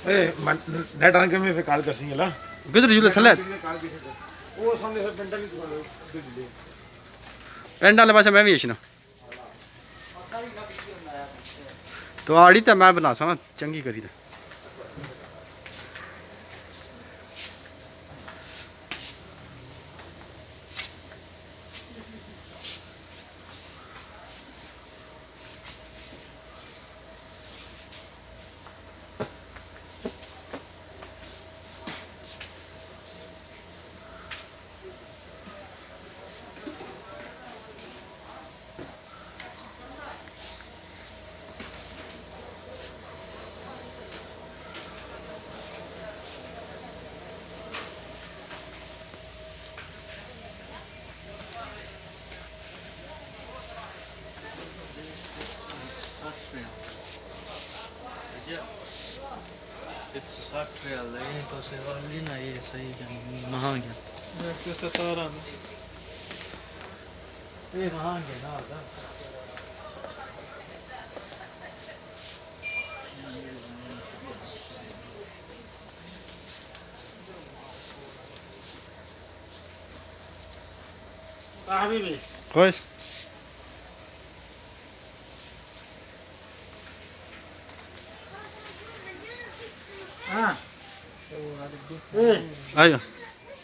net आने के में फिर कॉल कर सी है ला किधर झूले थले वो सामने से पेंटा नहीं दुकान है एंड वाले पासे मैं भी आशना तो आड़ी तो मैं बना सा चंगी करी तो तो से वाली ना ये सही महंग है किस तरह ये महंग है ना حبيبي كويس ايه ايوه